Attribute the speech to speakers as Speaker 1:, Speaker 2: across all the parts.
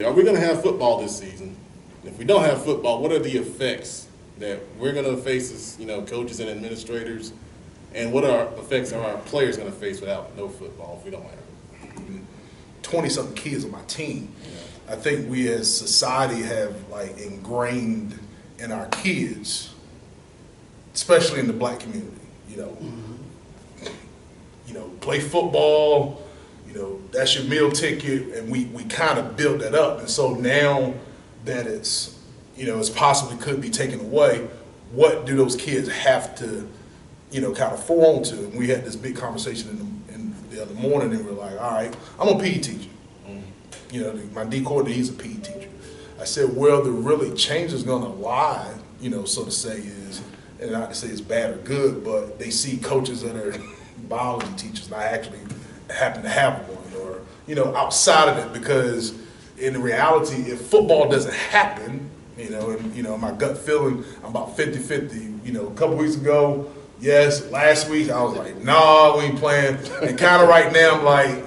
Speaker 1: Are we going to have football this season? If we don't have football, what are the effects that we're going to face as coaches and administrators, and what are effects are our players going to face without no football if we don't have it?
Speaker 2: 20-something kids on my team. I think we as society have ingrained in our kids, especially in the black community, play football. That's your meal ticket, and we kind of built that up. And so now that it's possibly could be taken away, what do those kids have to, kind of fall on to? And we had this big conversation in the other morning, and we're like, all right, I'm a PE teacher. My D coordinator, he's a PE teacher. I said, well, the really change is going to lie, so to say, is, and not to say it's bad or good, but they see coaches that are biology teachers, and I actually happen to have one, or outside of it, because in reality, if football doesn't happen, and my gut feeling, I'm about 50-50. A couple weeks ago, yes. Last week, I was like, nah, we ain't playing. And kind of right now, I'm like,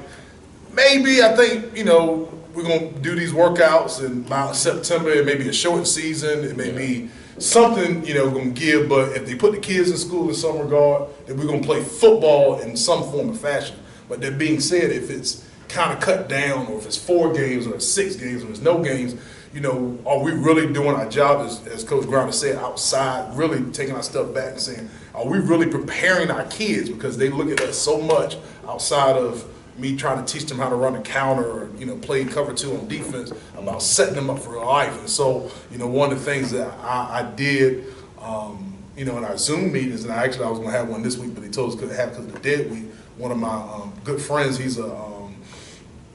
Speaker 2: maybe. I think we're gonna do these workouts, and by September, it may be a short season. It may be something gonna give. But if they put the kids in school in some regard, then we're gonna play football in some form or fashion. But that being said, if it's kind of cut down, or if it's 4 games, or 6 games, or there's no games, are we really doing our job, as Coach Greiner said, outside, really taking our stuff back and saying, are we really preparing our kids? Because they look at us so much outside of me trying to teach them how to run a counter or, play cover 2 on defense, about setting them up for life. And so, one of the things that I did, in our Zoom meetings, and I was going to have one this week, but they told us couldn't have it because of the dead week. One of my good friends, he's a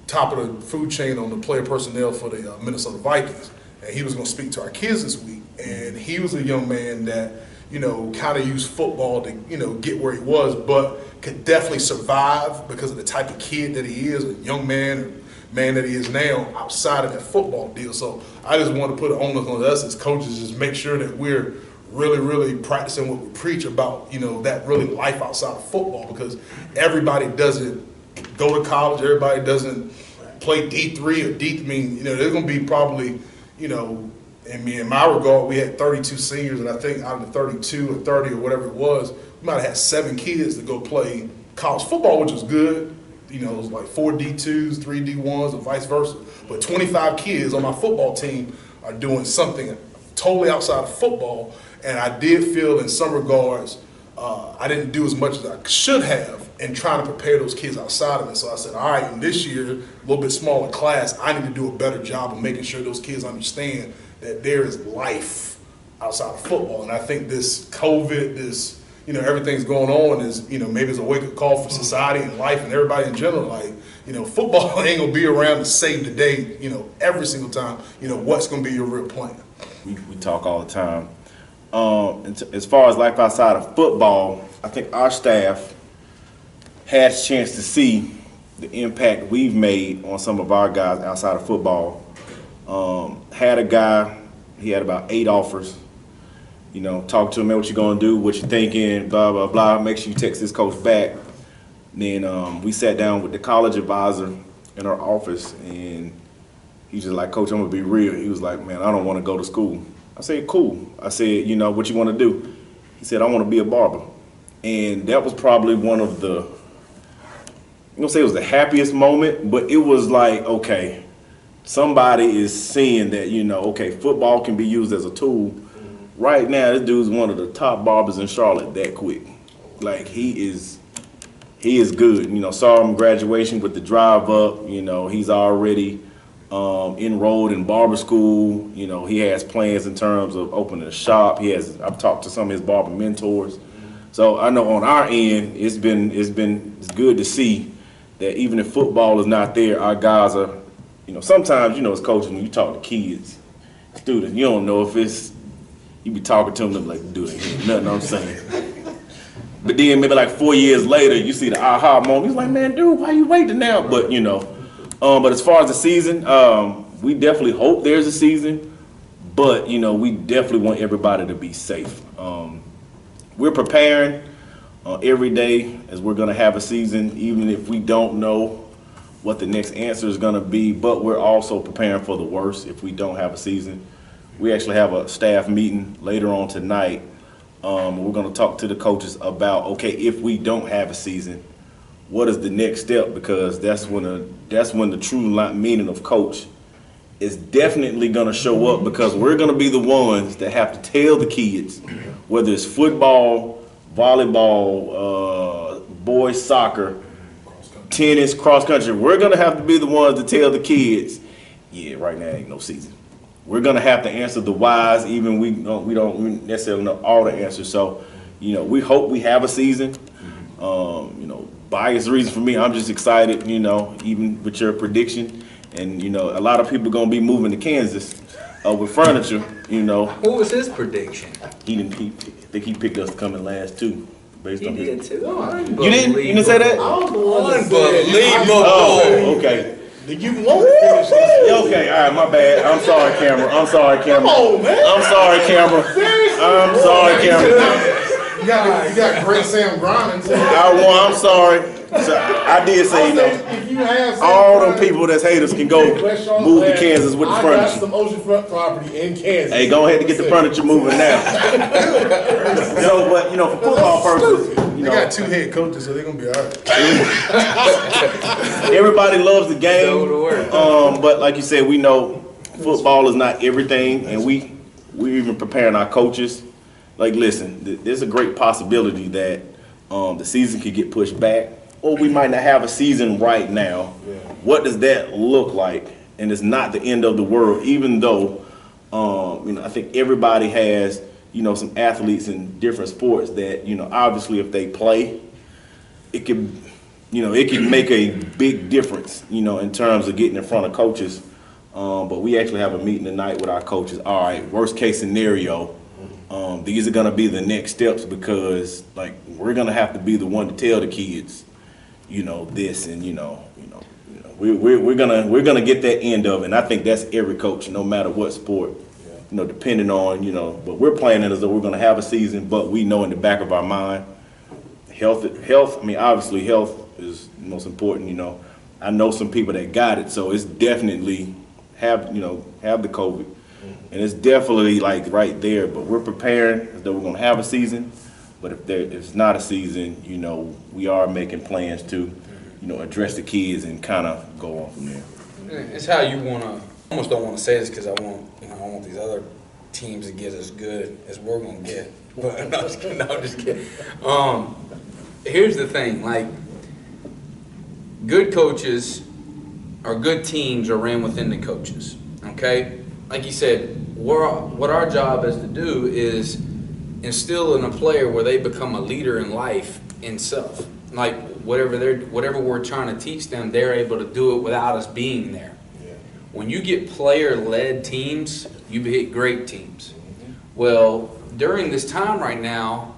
Speaker 2: top of the food chain on the player personnel for the Minnesota Vikings, and he was going to speak to our kids this week. And he was a young man that kind of used football to get where he was, but could definitely survive because of the type of kid that he is, a young man, or man that he is now, outside of that football deal. So I just want to put it on us as coaches, just make sure that we're really, really practicing what we preach about, that really life outside of football, because everybody doesn't go to college, everybody doesn't play D3 or D. I mean, there's going to be probably, in my regard, we had 32 seniors, and I think out of the 32 or 30 or whatever it was, we might have had 7 kids to go play college football, which was good. It was like 4 D2s, 3 D1s, or vice versa. But 25 kids on my football team are doing something totally outside of football. And I did feel in some regards I didn't do as much as I should have in trying to prepare those kids outside of it. So I said, all right, in this year, a little bit smaller class, I need to do a better job of making sure those kids understand that there is life outside of football. And I think this COVID, this, everything's going on is, maybe it's a wake-up call for society and life and everybody in general. Football ain't going to be around to save the day, every single time. What's going to be your real plan?
Speaker 3: We talk all the time. As far as life outside of football, I think our staff had a chance to see the impact we've made on some of our guys outside of football. Had a guy, he had about 8 offers. Talk to him, man, what you gonna do, what you thinking, blah, blah, blah. Make sure you text this coach back. Then we sat down with the college advisor in our office, and he's just like, Coach, I'm gonna be real. He was like, man, I don't want to go to school. I said, cool. I said, what you want to do? He said, I want to be a barber. And that was probably one of the, I'm going to say it was the happiest moment, but it was like, okay, somebody is seeing that, okay, football can be used as a tool. Right now, this dude's one of the top barbers in Charlotte that quick. He is good. Saw him graduation with the drive up. He's already enrolled in barber school. He has plans in terms of opening a shop. I've talked to some of his barber mentors. So I know on our end, it's good to see that even if football is not there, our guys are, sometimes, as coaches, when you talk to kids, students, you don't know if it's, you be talking to them like, dude, ain't nothing I'm saying. But then maybe like 4 years later, you see the aha moment. He's like, man, dude, why you waiting now? But, but as far as the season, we definitely hope there's a season, but, we definitely want everybody to be safe. We're preparing every day as we're going to have a season, even if we don't know what the next answer is going to be, but we're also preparing for the worst if we don't have a season. We actually have a staff meeting later on tonight. We're going to talk to the coaches about, okay, if we don't have a season, what is the next step? Because that's when the true meaning of coach is definitely going to show up, because we're going to be the ones that have to tell the kids, whether it's football, volleyball, boys soccer, tennis, cross country, we're going to have to be the ones to tell the kids, yeah, right now ain't no season. We're going to have to answer the whys, even we don't necessarily know all the answers. So, we hope we have a season. Biased reason for me, I'm just excited, even with your prediction. And, a lot of people going to be moving to Kansas with furniture,
Speaker 4: What was his prediction?
Speaker 3: I think he picked us to come in last too. Based
Speaker 4: He
Speaker 3: on
Speaker 4: did
Speaker 3: his,
Speaker 4: too.
Speaker 3: You didn't say that?
Speaker 4: Unbelievable.
Speaker 3: Oh, okay.
Speaker 1: You won't finish this.
Speaker 3: Okay, all right, my bad. I'm sorry, camera.
Speaker 1: Come on, man.
Speaker 3: I'm sorry, camera. I'm sorry, camera.
Speaker 2: You got great Sam Greiner.
Speaker 3: I'm sorry. So, I did say,
Speaker 1: If you have
Speaker 3: all them people that's haters can go move to Kansas with the
Speaker 1: I got
Speaker 3: furniture.
Speaker 1: some oceanfront property in Kansas.
Speaker 3: Hey, go ahead and get the furniture moving now. But for football purposes,
Speaker 2: They got 2 head coaches, so they're gonna be all right.
Speaker 3: everybody loves the game.
Speaker 4: Go to work.
Speaker 3: But like you said, we know football is not everything, and we're even preparing our coaches. Like, listen, there's a great possibility that the season could get pushed back, or we might not have a season right now.
Speaker 1: Yeah.
Speaker 3: What does that look like? And it's not the end of the world, even though I think everybody has some athletes in different sports that obviously if they play, it can make a big difference in terms of getting in front of coaches. But we actually have a meeting tonight with our coaches. All right, worst case scenario. These are gonna be the next steps, because we're gonna have to be the one to tell the kids, this, and we're gonna get that end of it. And I think that's every coach, no matter what sport, depending on But we're planning as though we're gonna have a season, but we know in the back of our mind, health. I mean, obviously, health is the most important. I know some people that got it, so it's definitely have the COVID. And it's definitely right there, but we're preparing as though we're gonna have a season. But if it's not a season, we are making plans to, address the kids and kind of go on from there.
Speaker 4: It's how you wanna. I almost don't want to say this because I want these other teams to get as good as we're gonna get. But I'm just kidding. Here's the thing: good coaches or good teams are ran within the coaches. Okay. Like you said, what our job is to do is instill in a player where they become a leader in life in self. Whatever we're trying to teach them, they're able to do it without us being there.
Speaker 1: Yeah.
Speaker 4: When you get player-led teams, you get great teams. Well, during this time right now,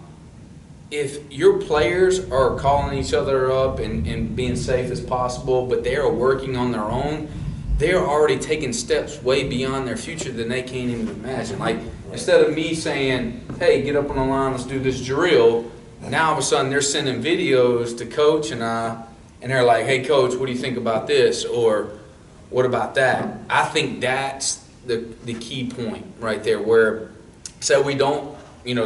Speaker 4: if your players are calling each other up and being safe as possible, but they are working on their own, they're already taking steps way beyond their future than they can't even imagine. Instead of me saying, hey, get up on the line, let's do this drill, now all of a sudden they're sending videos to coach and they're like, hey, coach, what do you think about this? Or what about that? I think that's the key point right there, where say we don't,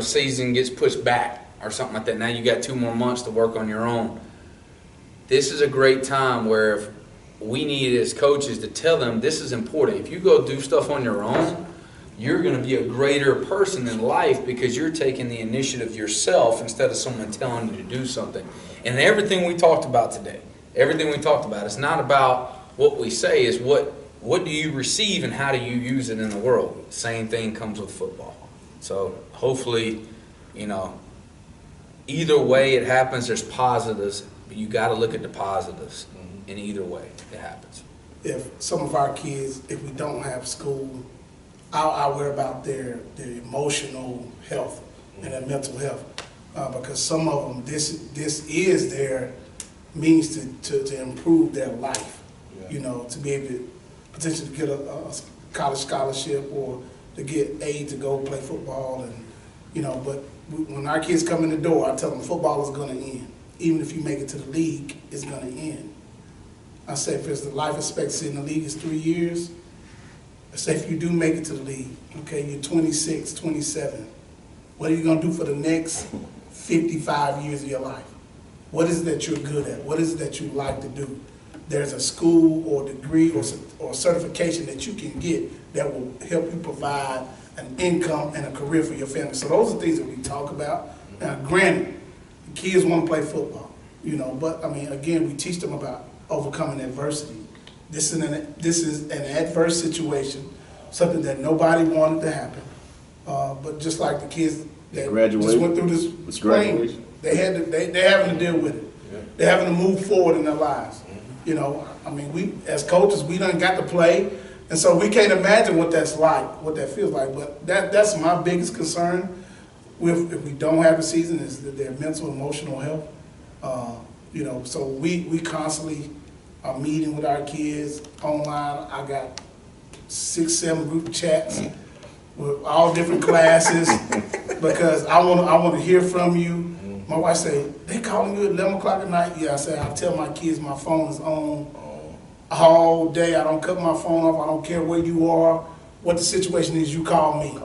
Speaker 4: season gets pushed back or something like that. Now you got 2 more months to work on your own. This is a great time where we need as coaches to tell them this is important. If you go do stuff on your own, you're going to be a greater person in life because you're taking the initiative yourself instead of someone telling you to do something. And everything we talked about today, it's not about what we say, is what do you receive and how do you use it in the world. Same thing comes with football. So hopefully, either way it happens, there's positives, but you got to look at the positives. In either way, it happens.
Speaker 5: If some of our kids, if we don't have school, I worry about their emotional health and their mental health, because some of them, this is their means to improve their life. To be able to potentially get a college scholarship or to get aid to go play football, and but when our kids come in the door, I tell them football is going to end. Even if you make it to the league, it's going to end. I say if it's the life expectancy in the league is 3 years, say if you do make it to the league, okay, you're 26, 27. What are you going to do for the next 55 years of your life? What is it that you're good at? What is it that you like to do? There's a school or degree or certification that you can get that will help you provide an income and a career for your family. So those are things that we talk about. Now, granted, the kids want to play football, you know, but I mean, again, we teach them about overcoming adversity. This is an adverse situation, something that nobody wanted to happen. But just like the kids that just went through this spring, they're having to deal with it. Yeah. They're having to move forward in their lives. Mm-hmm. You know, I mean, we as coaches, we done got to play, and so we can't imagine what that's like, what that feels like. But that's my biggest concern with if we don't have a season is their mental, emotional health. You know, so we constantly are meeting with our kids online. I got 6, 7 group chats with all different classes because I want to hear from you. My wife said, they calling you at 11 o'clock at night? Yeah, I said, I tell my kids my phone is on all day. I don't cut my phone off. I don't care where you are, what the situation is, you call me.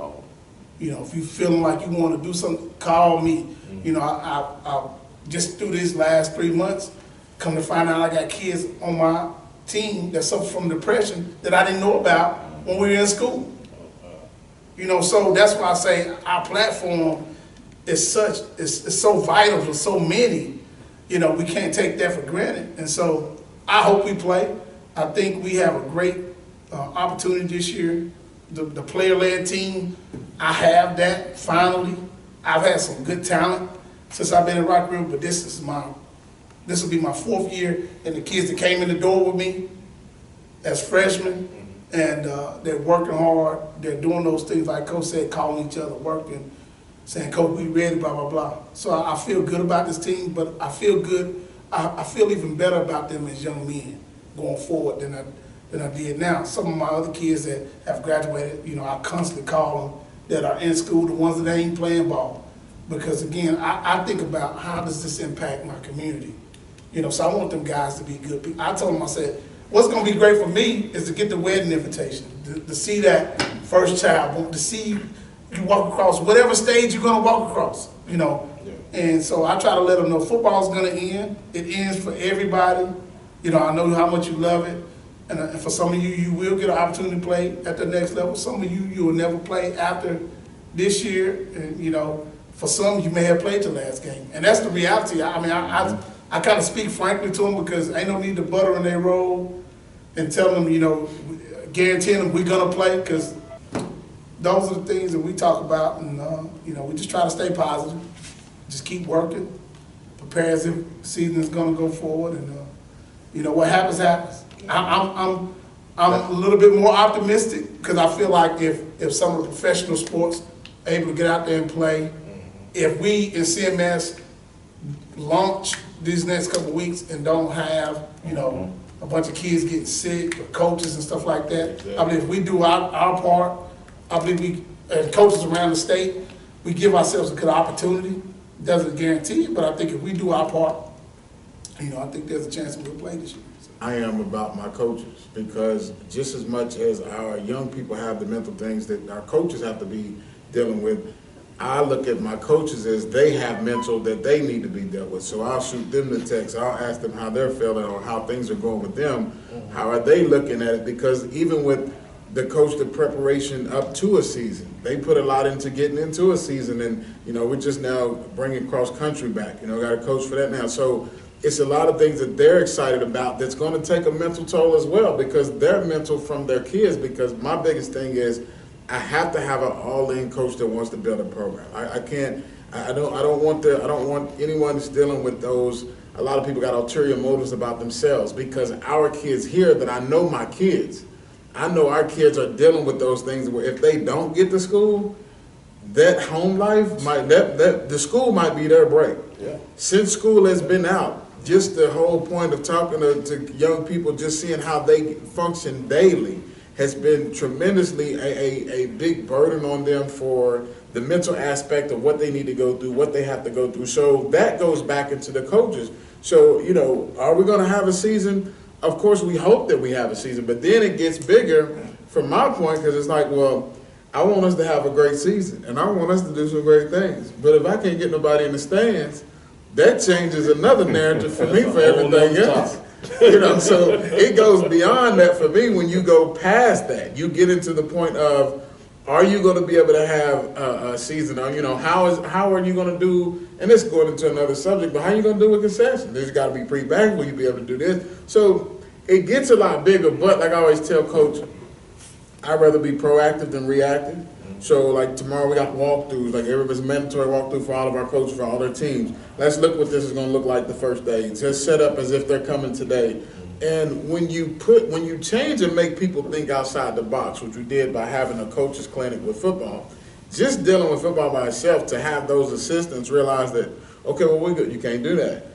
Speaker 5: You know, if you feeling like you want to do something, call me. You know, I just through these last 3 months, come to find out I got kids on my team that suffer from depression that I didn't know about when we were in school. You know, so that's why I say our platform is it's so vital for so many. You know, we can't take that for granted. And so I hope we play. I think we have a great opportunity this year. The player-led team, I have that finally. I've had some good talent since I've been in Rock River, but this will be my 4th year, and the kids that came in the door with me as freshmen, and they're working hard. They're doing those things like Coach said, calling each other, working, saying, Coach, we ready, blah, blah, blah. So I feel good about this team, but I feel good. I feel even better about them as young men going forward than I did now. Some of my other kids that have graduated, you know, I constantly call them that are in school, the ones that ain't playing ball. Because again, I think about how does this impact my community? You know, so I want them guys to be good people. I told them, I said, what's going to be great for me is to get the wedding invitation, to see that first child, to see you walk across whatever stage you're going to walk across, you know. Yeah. And so I try to let them know football's going to end. It ends for everybody. You know, I know how much you love it. And for some of you, you will get an opportunity to play at the next level. Some of you will never play after this year. And, you know, for some, you may have played your last game. And that's the reality. I mean, I kind of speak frankly to them because ain't no need to butter in their roll and tell them, you know, guaranteeing them we're going to play, because those are the things that we talk about. And, you know, we just try to stay positive, just keep working, prepare as if the season is going to go forward. And, you know, what happens, happens. I'm a little bit more optimistic because I feel like if some of the professional sports are able to get out there and play, if we in CMS launch these next couple of weeks and don't have, you know, a bunch of kids getting sick or coaches and stuff like that, exactly. I believe if we do our part, I believe we, as coaches around the state, we give ourselves a good opportunity. Doesn't guarantee it, but I think if we do our part, you know, I think there's a chance that we'll play this year.
Speaker 6: I am about my coaches, because just as much as our young people have the mental things that our coaches have to be dealing with, I look at my coaches as they have mental that they need to be dealt with. So I'll shoot them the text. I'll ask them how they're feeling or how things are going with them. How are they looking at it? Because even with the coach, the preparation up to a season, they put a lot into getting into a season. And, you know, we're just now bringing cross country back. You know, got a coach for that now. So it's a lot of things that they're excited about that's going to take a mental toll as well, because they're mental from their kids. Because my biggest thing is, I have to have an all-in coach that wants to build a program. I don't want anyone that's dealing with those. A lot of people got ulterior motives about themselves, because our kids here, that I know my kids, I know our kids are dealing with those things where if they don't get to school, that home life might, the school might be their break. Yeah. Since school has been out, just the whole point of talking to young people, just seeing how they function daily, has been tremendously a big burden on them for the mental aspect of what they need to go through, what they have to go through. So that goes back into the coaches. So, you know, are we going to have a season? of course, we hope that we have a season, but then it gets bigger from my point because it's like, well, I want us to have a great season, and I want us to do some great things. But if I can't get nobody in the stands, that changes another narrative for me for everything else. So it goes beyond that for me when you go past that. You get into the point of, are you going to be able to have a season? How are you going to do, and this is going into another subject, but how are you going to do with concessions? There's got to be pre-back. Will you be able to do this? So it gets a lot bigger, but like I always tell Coach, I'd rather be proactive than reactive. So like tomorrow we got walkthroughs, like everybody's mandatory walkthrough for all of our coaches, for all their teams. Let's look what this is going to look like the first day. Just set up as if they're coming today. And when you change and make people think outside the box, which we did by having a coaches clinic with football, just dealing with football by itself, to have those assistants realize that, okay, well, we're good. You can't do that.